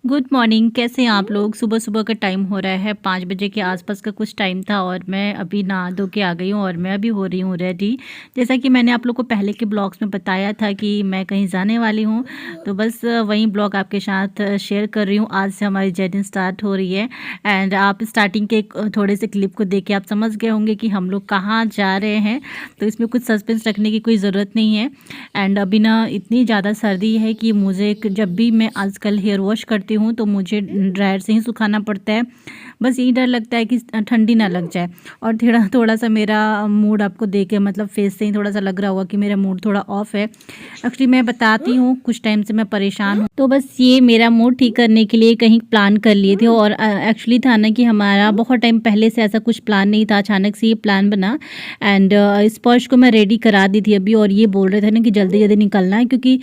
Good morning. कैसे हैं आप लोग? सुबह सुबह का टाइम हो रहा है, 5 बजे के आसपास का कुछ टाइम था और मैं अभी नहा धो के आ गई हूँ और मैं अभी हो रही हूँ रेडी। जैसा कि मैंने आप लोग को पहले के ब्लॉग्स में बताया था कि मैं कहीं जाने वाली हूँ, तो बस वही ब्लॉग आपके साथ शेयर कर रही हूँ। आज से हमारी जर्नी स्टार्ट हो रही है एंड आप स्टार्टिंग के थोड़े से क्लिप को देख के आप समझ गए होंगे कि हम लोग कहाँ जा रहे हैं, तो इसमें कुछ सस्पेंस रखने की कोई ज़रूरत नहीं है। एंड अभी ना इतनी ज़्यादा सर्दी है कि मुझे जब भी मैं आजकल हेयर वॉश करती हूँ तो मुझे ड्रायर से ही सुखाना पड़ता है। बस यही डर लगता है कि ठंडी ना लग जाए। और थोड़ा थोड़ा सा मेरा मूड आपको देख के मतलब फेस से ही थोड़ा सा लग रहा होगा कि मेरा मूड थोड़ा ऑफ है। एक्चुअली मैं बताती हूँ, कुछ टाइम से मैं परेशान हूँ, तो बस ये मेरा मूड ठीक करने के लिए कहीं प्लान कर लिए थे। और एक्चुअली था ना कि हमारा बहुत टाइम पहले से ऐसा कुछ प्लान नहीं था, अचानक से ये प्लान बना। एंड स्पर्श को मैं रेडी करा दी थी अभी, और ये बोल रहे थे ना कि जल्दी जल्दी निकलना है क्योंकि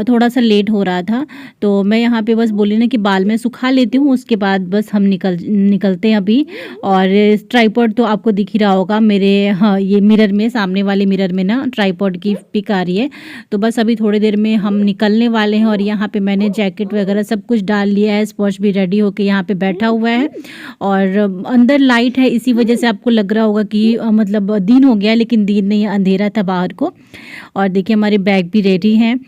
थोड़ा सा लेट हो रहा था। तो मैं यहाँ पे बस बोली ना कि बाल में सुखा लेती हूँ, उसके बाद बस हम निकलते हैं अभी। और ट्राइपॉड तो आपको दिख ही रहा होगा मेरे, हाँ, ये मिरर में, सामने वाले मिरर में ना ट्राइपॉड की पिक आ रही है। तो बस अभी थोड़ी देर में हम निकलने वाले हैं। और यहाँ पे मैंने जैकेट वगैरह सब कुछ डाल लिया है। स्पर्श भी रेडी होके यहाँ पे बैठा हुआ है और अंदर लाइट है, इसी वजह से आपको लग रहा होगा कि मतलब दिन हो गया, लेकिन दिन नहीं, अंधेरा था बाहर को। और देखिए हमारे बैग भी रेडी हैं।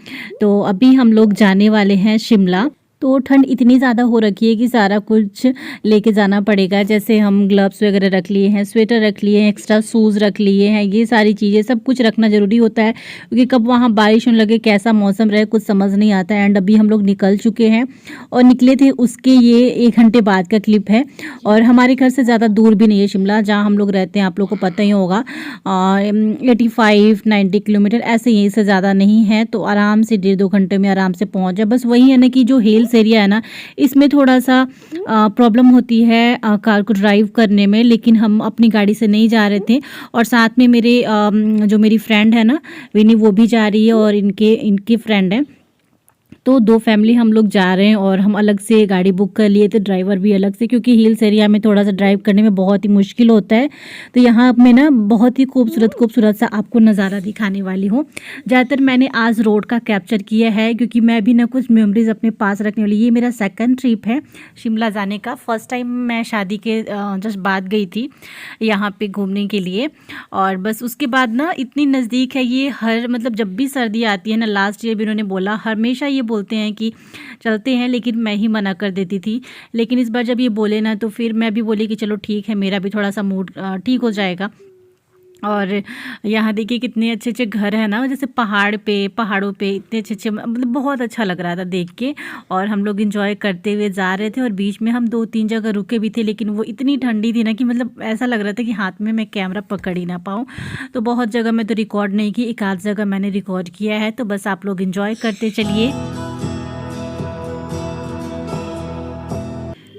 तो अभी हम लोग जाने वाले हैं शिमला। तो ठंड इतनी ज़्यादा हो रखी है कि सारा कुछ लेके जाना पड़ेगा। जैसे हम ग्लव्स वगैरह रख लिए हैं, स्वेटर रख लिए हैं, एक्स्ट्रा शूज़ रख लिए हैं, ये सारी चीज़ें सब कुछ रखना ज़रूरी होता है क्योंकि कब वहाँ बारिश होने लगे, कैसा मौसम रहे, कुछ समझ नहीं आता। एंड अभी हम लोग निकल चुके हैं और निकले थे उसके ये 1 घंटे बाद का क्लिप है। और हमारे घर से ज़्यादा दूर भी नहीं है शिमला, जहाँ हम लोग रहते हैं, आप लोग को पता ही होगा। 85-90 किलोमीटर ऐसे, यहीं से ज़्यादा नहीं है, तो आराम से 1.5-2 घंटे में आराम से पहुँच जाए। बस वही है ना कि जो हिल्स एरिया है ना, इसमें थोड़ा सा प्रॉब्लम होती है कार को ड्राइव करने में, लेकिन हम अपनी गाड़ी से नहीं जा रहे थे। और साथ में मेरे जो मेरी फ्रेंड है ना विनी, वो भी जा रही है और इनके फ्रेंड है। तो 2 फैमिली हम लोग जा रहे हैं और हम अलग से गाड़ी बुक कर लिए थे, ड्राइवर भी अलग से, क्योंकि हिल्स एरिया में थोड़ा सा ड्राइव करने में बहुत ही मुश्किल होता है। तो यहाँ मैं ना बहुत ही खूबसूरत सा आपको नज़ारा दिखाने वाली हूँ। ज़्यादातर मैंने आज रोड का कैप्चर किया है क्योंकि मैं भी ना कुछ मेमोरीज अपने पास रखने वाली। ये मेरा सेकंड ट्रिप है शिमला जाने का। फर्स्ट टाइम मैं शादी के जस्ट बाद गई थी यहाँ पे घूमने के लिए। और बस उसके बाद ना इतनी नज़दीक है ये, हर मतलब जब भी सर्दी आती है ना, लास्ट ईयर भी उन्होंने बोला, हमेशा ये बोलते हैं कि चलते हैं, लेकिन मैं ही मना कर देती थी। लेकिन इस बार जब ये बोले ना, तो फिर मैं भी बोली कि चलो ठीक है, मेरा भी थोड़ा सा मूड ठीक हो जाएगा। और यहाँ देखिए कितने अच्छे अच्छे घर हैं ना, जैसे पहाड़ों पे इतने अच्छे अच्छे, मतलब बहुत अच्छा लग रहा था देख के। और हम लोग एंजॉय करते हुए जा रहे थे और बीच में हम 2-3 जगह रुके भी थे, लेकिन वो इतनी ठंडी थी ना कि मतलब ऐसा लग रहा था कि हाथ में मैं कैमरा पकड़ ही ना पाऊँ। तो बहुत जगह मैं तो रिकॉर्ड नहीं की, एक आध जगह मैंने रिकॉर्ड किया है। तो बस आप लोग एंजॉय करते चलिए।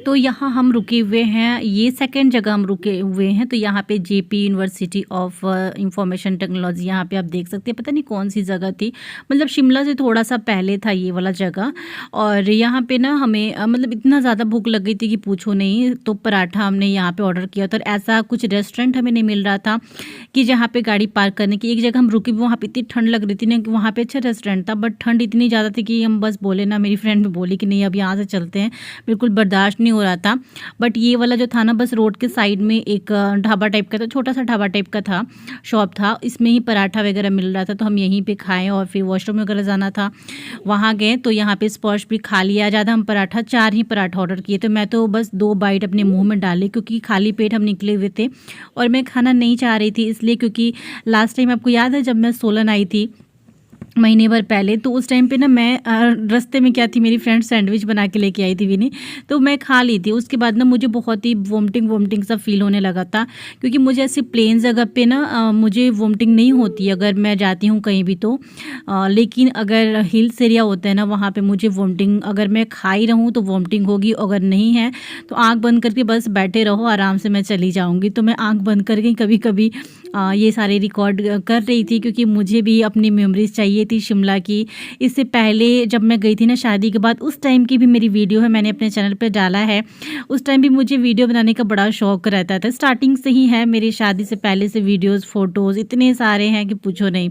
तो यहाँ हम रुके हुए हैं, ये सेकंड जगह हम रुके हुए हैं। तो यहाँ पे JP university of information technology, यहाँ पे आप देख सकते हैं, पता नहीं कौन सी जगह थी, मतलब शिमला से थोड़ा सा पहले था ये वाला जगह। और यहाँ पे ना हमें मतलब इतना ज़्यादा भूख लग गई थी कि पूछो नहीं। तो पराठा हमने यहाँ पे ऑर्डर किया था। और ऐसा कुछ रेस्टोरेंट हमें नहीं मिल रहा था कि जहाँ पे गाड़ी पार्क करने की। एक जगह हम रुके, वहाँ पे इतनी ठंड लग रही थी ना कि वहाँ पे अच्छा रेस्टोरेंट था, बट ठंड इतनी ज़्यादा थी कि हम बस बोले ना, मेरी फ्रेंड भी बोली कि नहीं अब यहाँ से चलते हैं, बिल्कुल बर्दाश्त नहीं हो रहा था। बट ये वाला जो था ना, बस रोड के साइड में एक ढाबा टाइप का था, छोटा सा ढाबा टाइप का था, शॉप था, इसमें ही पराठा वगैरह मिल रहा था। तो हम यहीं पे खाएं और फिर वॉशरूम वगैरह जाना था, वहाँ गए। तो यहाँ पे स्पर्श भी खा लिया ज़्यादा, हम पराठा 4 ही पराठा ऑर्डर किए। तो मैं तो बस 2 बाइट अपने मुँह में डाली क्योंकि खाली पेट हम निकले हुए थे और मैं खाना नहीं चाह रही थी, इसलिए क्योंकि लास्ट टाइम आपको याद है जब मैं सोलन आई थी महीने भर पहले, तो उस टाइम पे ना मैं रास्ते में क्या थी, मेरी फ्रेंड सैंडविच बना के लेके आई थी विनी, तो मैं खा ली थी। उसके बाद ना मुझे बहुत ही वोमिटिंग सा फील होने लगा था, क्योंकि मुझे ऐसी प्लेन जगह पे ना मुझे वोमिटिंग नहीं होती अगर मैं जाती हूँ कहीं भी। तो लेकिन अगर हिल्स एरिया होता है ना, वहाँ पे मुझे वोमिटिंग, अगर मैं खा ही रहूँ तो वोमिटिंग होगी, अगर नहीं है तो आँख बंद करके बस बैठे रहो, आराम से मैं चली जाऊँगी। तो मैं आँख बंद करके कभी कभी ये सारे रिकॉर्ड कर रही थी, क्योंकि मुझे भी अपनी मेमोरीज चाहिए थी शिमला की। इससे पहले जब मैं गई थी ना शादी के बाद, उस टाइम की भी मेरी वीडियो है, मैंने अपने चैनल पे डाला है। उस टाइम भी मुझे वीडियो बनाने का बड़ा शौक रहता था, स्टार्टिंग से ही है, मेरी शादी से पहले से वीडियोस फ़ोटोज़ इतने सारे हैं कि पूछो नहीं।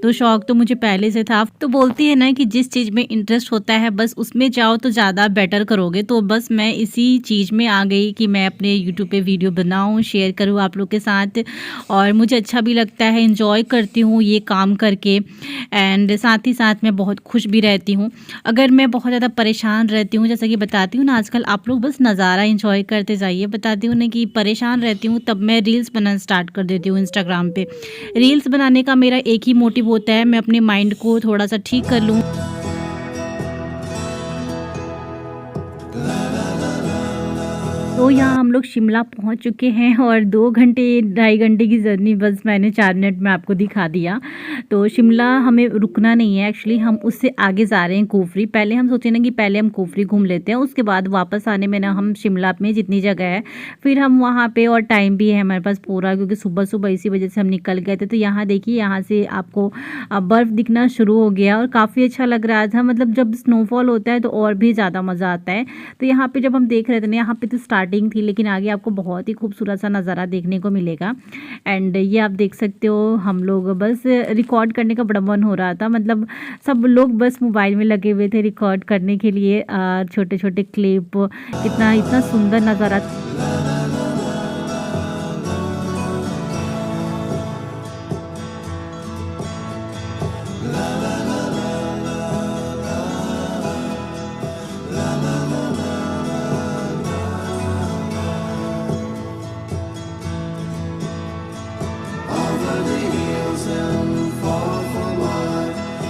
तो शौक तो मुझे पहले से था। तो बोलती है ना कि जिस चीज़ में इंटरेस्ट होता है बस उसमें जाओ तो ज़्यादा बेटर करोगे। तो बस मैं इसी चीज़ में आ गई कि मैं अपने यूट्यूब पे वीडियो बनाऊँ, शेयर करूँ आप लोग के साथ, और मुझे अच्छा भी लगता है, एंजॉय करती हूँ ये काम करके। एंड साथ ही साथ मैं बहुत खुश भी रहती हूँ। अगर मैं बहुत ज़्यादा परेशान रहती हूँ, जैसा कि बताती हूँ ना आजकल आप लोग बस नज़ारा एंजॉय करते जाइए, बताती हूँ ना कि परेशान रहती हूँ तब मैं रील्स बनाना स्टार्ट कर देती हूँ इंस्टाग्राम पे। रील्स बनाने का मेरा एक ही मोटिव होता है, मैं अपने माइंड को थोड़ा सा ठीक कर लूँ। तो यहाँ हम लोग शिमला पहुँच चुके हैं और 2 घंटे 2.5 घंटे की जर्नी बस मैंने 4 मिनट में आपको दिखा दिया। तो शिमला हमें रुकना नहीं है, एक्चुअली हम उससे आगे जा रहे हैं कुफरी। पहले हम सोचे ना कि पहले हम कुफरी घूम लेते हैं, उसके बाद वापस आने में ना हम शिमला में जितनी जगह है फिर हम वहाँ पे, और टाइम भी है हमारे पास पूरा, क्योंकि सुबह सुबह इसी वजह से हम निकल गए थे। तो यहाँ देखिए, यहाँ से आपको बर्फ़ दिखना शुरू हो गया और काफ़ी अच्छा लग रहा था। मतलब जब स्नोफॉल होता है तो और भी ज़्यादा मज़ा आता है। तो यहाँ पे जब हम देख रहे थे ना, यहाँ पे तो स्टार्टिंग थी, लेकिन आगे आपको बहुत ही खूबसूरत सा नज़ारा देखने को मिलेगा। एंड ये आप देख सकते हो, हम लोग बस रिकॉर्ड करने का बड़ा मन हो रहा था। मतलब सब लोग बस मोबाइल में लगे हुए थे रिकॉर्ड करने के लिए, छोटे छोटे क्लिप। इतना इतना सुंदर नज़ारा।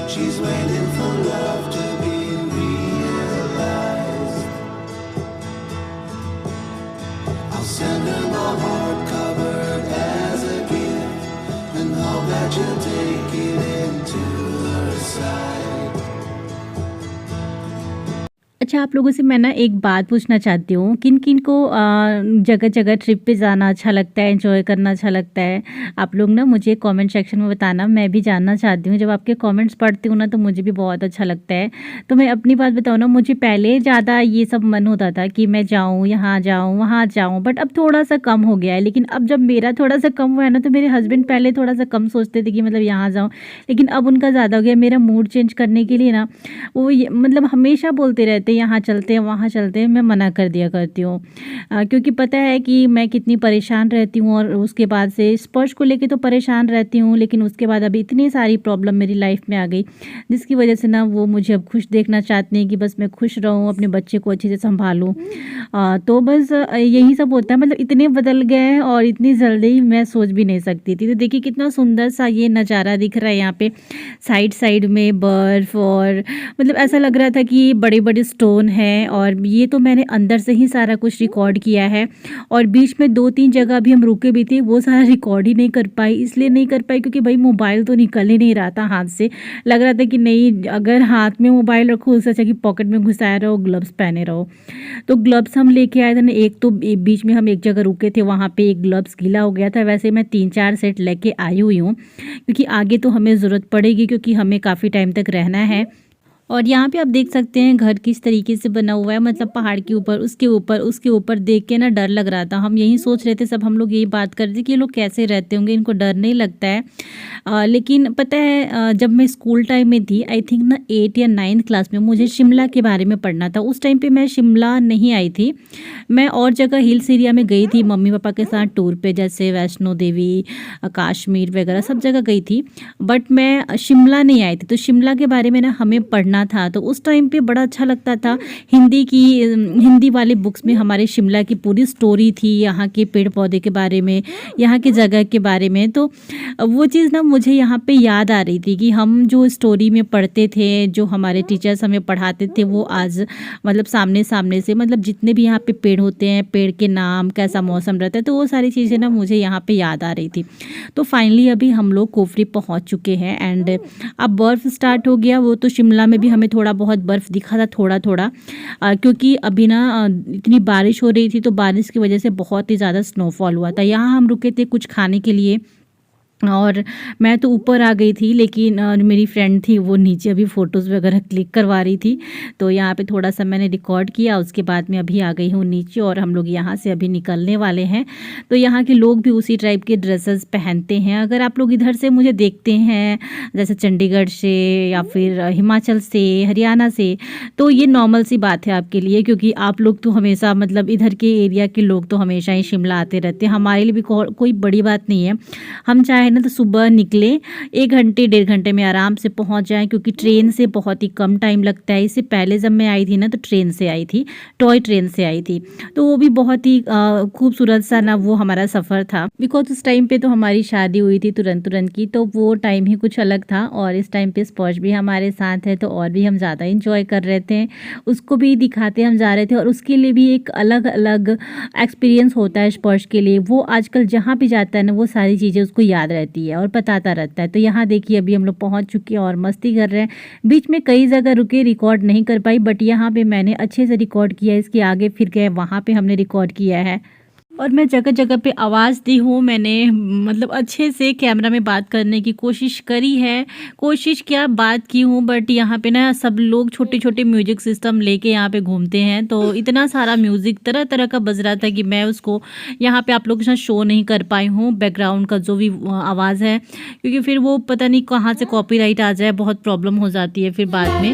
She's waiting for love to be realized. I'll send her my heart covered as a gift, and hope that you'll take it into her side. अच्छा, आप लोगों से मैं ना एक बात पूछना चाहती हूँ, किन किन को जगह जगह ट्रिप पे जाना अच्छा लगता है, एंजॉय करना अच्छा लगता है? आप लोग ना मुझे कमेंट सेक्शन में बताना, मैं भी जानना चाहती हूँ। जब आपके कमेंट्स पढ़ती हूँ ना तो मुझे भी बहुत अच्छा लगता है। तो मैं अपनी बात बताऊँ ना, मुझे पहले ज़्यादा ये सब मन होता था कि मैं जाऊँ, यहाँ जाऊँ, वहाँ जाऊँ, बट अब थोड़ा सा कम हो गया है। लेकिन अब जब मेरा थोड़ा सा कम हुआ है ना, तो मेरे हस्बैंड पहले थोड़ा सा कम सोचते थे कि मतलब यहाँ जाऊँ, लेकिन अब उनका ज़्यादा हो गया। मेरा मूड चेंज करने के लिए ना वो मतलब हमेशा बोलते रहते हैं यहाँ चलते हैं, वहाँ चलते हैं। मैं मना कर दिया करती हूँ, क्योंकि पता है कि मैं कितनी परेशान रहती हूँ, और उसके बाद से स्पर्श को लेके तो परेशान रहती हूँ, लेकिन उसके बाद अभी इतनी सारी प्रॉब्लम मेरी लाइफ में आ गई, जिसकी वजह से ना वो मुझे अब खुश देखना चाहते हैं कि बस मैं खुश रहूँ, अपने बच्चे को अच्छे से संभालूँ। तो बस यही सब होता है। मतलब इतने बदल गए हैं और इतनी जल्दी मैं सोच भी नहीं सकती थी। तो देखिए कितना सुंदर सा ये नज़ारा दिख रहा है यहाँ पे, साइड साइड में बर्फ़, और मतलब ऐसा लग रहा था कि बड़े बड़े स्टोन हैं। और ये तो मैंने अंदर से ही सारा कुछ रिकॉर्ड किया है, और बीच में 2-3 जगह भी हम रुके भी थे, वो सारा रिकॉर्ड ही नहीं कर पाई। इसलिए नहीं कर पाई क्योंकि भाई मोबाइल तो निकल ही नहीं रहा था हाथ से। लग रहा था कि नहीं, अगर हाथ में मोबाइल रखो उससे अच्छा कि पॉकेट में घुसाए रहो, ग्लव्स पहने रहो। तो ग्लव्स हम लेके आए थे ना, एक तो बीच में हम एक जगह रुके थे, वहाँ पे एक ग्लव्स गीला हो गया था। वैसे मैं 3-4 सेट लेके आई हुई हूँ, क्योंकि आगे तो हमें ज़रूरत पड़ेगी, क्योंकि हमें काफ़ी टाइम तक रहना है। और यहाँ पे आप देख सकते हैं घर किस तरीके से बना हुआ है, मतलब पहाड़ के ऊपर, उसके ऊपर देख के ना डर लग रहा था। हम यही सोच रहे थे, सब हम लोग यही बात कर रहे थे कि ये लोग कैसे रहते होंगे, इनको डर नहीं लगता है। लेकिन पता है, जब मैं स्कूल टाइम में थी, आई थिंक ना 8 या 9th क्लास में, मुझे शिमला के बारे में पढ़ना था। उस टाइम पे मैं शिमला नहीं आई थी, मैं और जगह हिल्स एरिया में गई थी मम्मी पापा के साथ टूर पे, जैसे वैष्णो देवी, कश्मीर वगैरह सब जगह गई थी, बट मैं शिमला नहीं आई थी। तो शिमला के बारे में ना हमें पढ़ना था, तो उस टाइम पे बड़ा अच्छा लगता था। हिंदी वाले बुक्स में हमारे शिमला की पूरी स्टोरी थी, यहाँ के पेड़ पौधे के बारे में, यहाँ की जगह के बारे में। तो वो चीज़ ना मुझे यहाँ पे याद आ रही थी कि हम जो स्टोरी में पढ़ते थे, जो हमारे टीचर्स हमें पढ़ाते थे, वो आज मतलब सामने सामने से, मतलब जितने भी यहाँ पे पेड़ होते हैं, पेड़ के नाम, कैसा मौसम रहता है, तो वो सारी चीज़ें ना मुझे यहाँ पे याद आ रही थी। तो फाइनली अभी हम लोग कुफरी पहुँच चुके हैं, एंड अब बर्फ़ स्टार्ट हो गया। वो तो शिमला में भी हमें थोड़ा बहुत बर्फ़ दिखा था, थोड़ा थोड़ा, क्योंकि अभी ना इतनी बारिश हो रही थी, तो बारिश की वजह से बहुत ही ज़्यादा स्नोफॉल हुआ था। यहाँ हम रुके थे कुछ खाने के लिए, और मैं तो ऊपर आ गई थी, लेकिन मेरी फ्रेंड थी वो नीचे अभी फ़ोटोज़ वगैरह क्लिक करवा रही थी। तो यहाँ पे थोड़ा-सा मैंने रिकॉर्ड किया, उसके बाद मैं अभी आ गई हूँ नीचे और हम लोग यहाँ से अभी निकलने वाले हैं। तो यहाँ के लोग भी उसी टाइप के ड्रेसेस पहनते हैं। अगर आप लोग इधर से मुझे देखते हैं, जैसे चंडीगढ़ से या फिर हिमाचल से, हरियाणा से, तो ये नॉर्मल सी बात है आपके लिए, क्योंकि आप लोग तो हमेशा मतलब इधर के एरिया के लोग तो हमेशा ही शिमला आते रहते हैं। हमारे लिए भी कोई बड़ी बात नहीं है। हम चाहे ना तो सुबह निकले, 1 घंटे 1.5 घंटे में आराम से पहुंच जाएं, क्योंकि ट्रेन से बहुत ही कम टाइम लगता है। इससे पहले जब मैं आई थी ना तो ट्रेन से आई थी, टॉय ट्रेन से आई थी, तो वो भी बहुत ही खूबसूरत सा ना वो हमारा सफ़र था। बिकॉज उस टाइम पे तो हमारी शादी हुई थी तुरंत की, तो वो टाइम ही कुछ अलग था। और इस टाइम पे स्पर्श भी हमारे साथ है, तो और भी हम ज़्यादा इंजॉय कर रहे थे, उसको भी दिखाते हम जा रहे थे। और उसके लिए भी एक अलग अलग एक्सपीरियंस होता है स्पर्श के लिए। वो आजकल जहाँ भी जाता है ना वो सारी चीज़ें उसको याद रहती है और बताता रहता है। तो यहाँ देखिए अभी हम लोग पहुँच चुके हैं और मस्ती कर रहे हैं। बीच में कई जगह रुके, रिकॉर्ड नहीं कर पाई, बट यहाँ पे मैंने अच्छे से रिकॉर्ड किया। इसके आगे फिर गए, वहाँ पे हमने रिकॉर्ड किया है। और मैं जगह जगह पे आवाज़ दी हूँ, मैंने मतलब अच्छे से कैमरा में बात करने की कोशिश करी है। कोशिश क्या, बात की हूँ, बट यहाँ पे ना सब लोग छोटे छोटे म्यूजिक सिस्टम लेके यहाँ पे घूमते हैं, तो इतना सारा म्यूज़िक तरह तरह का बज रहा था कि मैं उसको यहाँ पे आप लोगों के साथ शो नहीं कर पाई हूँ, बैकग्राउंड का जो भी आवाज़ है, क्योंकि फिर वो पता नहीं कहाँ से कॉपीराइट आ जाए, बहुत प्रॉब्लम हो जाती है फिर बाद में।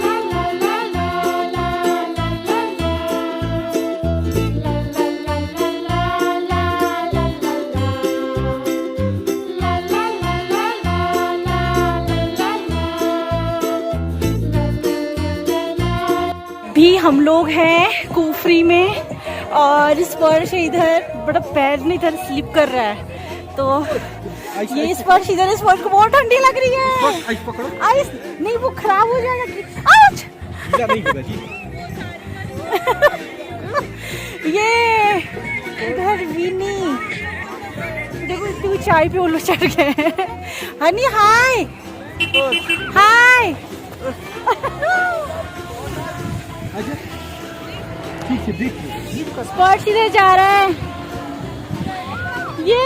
भी हम लोग हैं कुफरी में और स्पर्श इधर बड़ा पैर में इधर स्लिप कर रहा है, तो ये स्पर्श इधर, स्पर्श को बहुत ठंडी लग रही है। आइस नहीं, वो खराब हो जाएगा। आउच! ये इधर विनी देखो, इतनी चाय पे उल्लू चढ़ गए। हनी हाय हाय। स्पर्श इधर जा रहा है। ये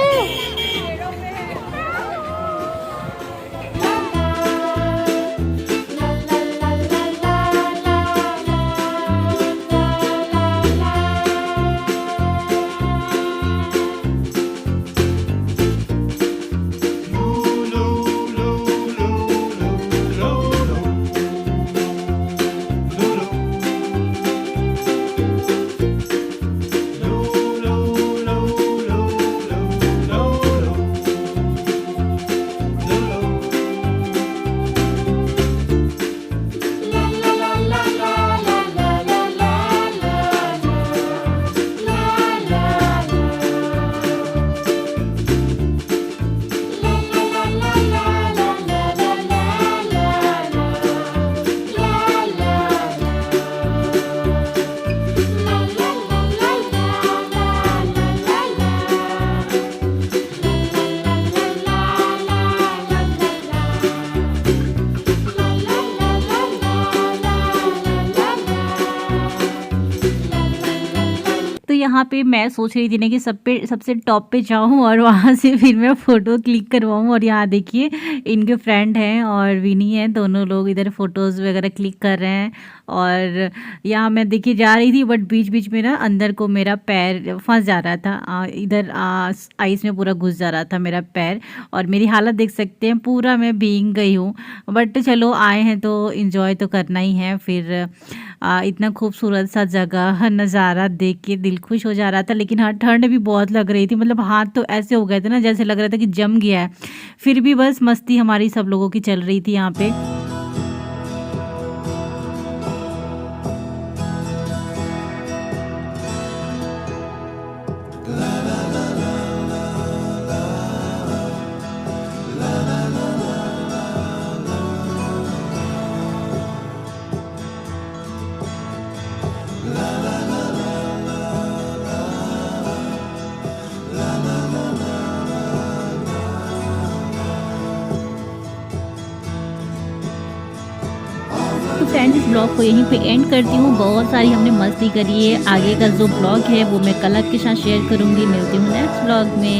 यहाँ पे मैं सोच रही थी ना कि सबसे टॉप पे जाऊँ और वहाँ से फिर मैं फ़ोटो क्लिक करवाऊँ। और यहाँ देखिए इनके फ्रेंड हैं और विनी है, दोनों लोग इधर फ़ोटोज़ वगैरह क्लिक कर रहे हैं। और यहाँ मैं देखिए जा रही थी, बट बीच बीच में ना अंदर को मेरा पैर फंस जा रहा था, इधर आइस में पूरा घुस जा रहा था मेरा पैर, और मेरी हालत देख सकते हैं, पूरा मैं भीग गई हूँ। बट चलो आए हैं तो इन्जॉय तो करना ही है। फिर इतना खूबसूरत सा जगह नज़ारा देख के दिल खुश हो जा रहा था। लेकिन हाँ, ठंड भी बहुत लग रही थी, मतलब हाथ तो ऐसे हो गए थे ना जैसे लग रहा था कि जम गया है। फिर भी बस मस्ती हमारी सब लोगों की चल रही थी यहाँ पे। तो फ्रेंड्स, इस ब्लॉग को यहीं पे एंड करती हूँ। बहुत सारी हमने मस्ती करी है। आगे का जो ब्लॉग है वो मैं कल आपके साथ शेयर करूँगी। मिलती हूँ नेक्स्ट ब्लॉग में।